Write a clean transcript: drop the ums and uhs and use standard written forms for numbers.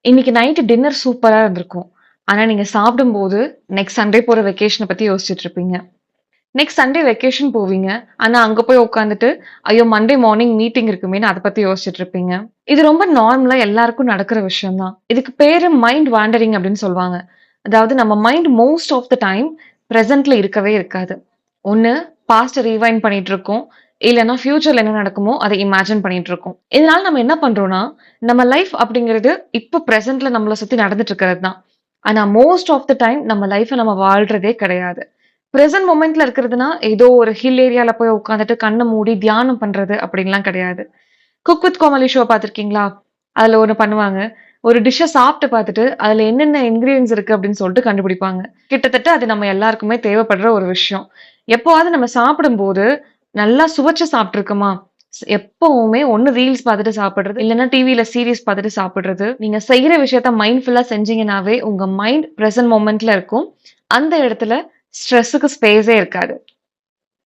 இன்னைக்கு night dinner சூப்பரா இருந்திருக்கும். ஆனா நீங்க சாப்பிடும்போது, நெக்ஸ்ட் சண்டே போற வெக்கேஷன பத்தி யோசிச்சுட்டு இருப்பீங்க. நெக்ஸ்ட் சண்டே வெக்கேஷன் போவீங்க. ஆனா அங்க போய் உட்காந்துட்டு, ஐயோ! மண்டே மார்னிங் மீட்டிங் இருக்குமேன்னு அத பத்தி யோசிச்சுட்டு இருப்பீங்க. இது ரொம்ப நார்மலா எல்லாருக்கும் நடக்கிற விஷயம் தான். இதுக்கு பேரு மைண்ட் வாண்டரிங் அப்படின்னு சொல்லுவாங்க. அதாவது நம்ம mind most of the time பிரசன்ட்ல இருக்கவே இருக்காது. ஒண்ணு பாஸ்ட்ட ரீவைண்ட் பண்ணிட்டு இருக்கோம். இல்லன்னா ஃபியூச்சர்ல என்ன நடக்குமோ, அத இமேஜின் பண்ணிட்டு இருக்கோம். இதனால நம்ம என்ன பண்றோம்னா, நம்ம லைஃப் அப்படிங்கிறது இப்ப பிரசன்ட்ல நம்மள சுத்தி நடந்துட்டு இருக்கிறது தான். ஆனா மோஸ்ட் ஆஃப் த டைம் நம்ம லைஃப்ப நம்ம வாழ்றதே கிடையாது. பிரசன்ட் மொமெண்ட்ல இருக்கிறதுனா, ஏதோ ஒரு ஹில் ஏரியால போய் உட்கார்ந்துட்டு கண்ண மூடி தியானம் பண்றது அப்படின்லாம் கிடையாது. குக் வித் கோமாளி ஷோ பார்த்திருக்கீங்களா? அதுல ஒண்ணு பண்ணுவாங்க. ஒரு டிஷ்ஷ சாப்பிட்டு பார்த்துட்டு, அதுல என்னென்ன இன்கிரீடியன்ட்ஸ் இருக்கு அப்படின்னு சொல்லிட்டு கண்டுபிடிப்பாங்க. கிட்டத்தட்ட அது நம்ம எல்லாருக்குமே தேவைப்படுற ஒரு விஷயம். எப்பவாவது நம்ம சாப்பிடும்போது, நல்லா சுவைச்சு சாப்பிட்டுருக்கோமா? எப்பவுமே ஒண்ணு ரீல்ஸ் பார்த்துட்டு சாப்பிடுறது, இல்லன்னா டிவில சீரிஸ் பார்த்துட்டு சாப்பிடுறது. நீங்க செய்யற விஷயத்த மைண்ட்ஃபுல்லா செஞ்சீங்கன்னாவே, உங்க மைண்ட் பிரசன்ட் மொமெண்ட்ல இருக்கும். அந்த இடத்துல ஸ்ட்ரெஸ்ஸுக்கு ஸ்பேஸே இருக்காது.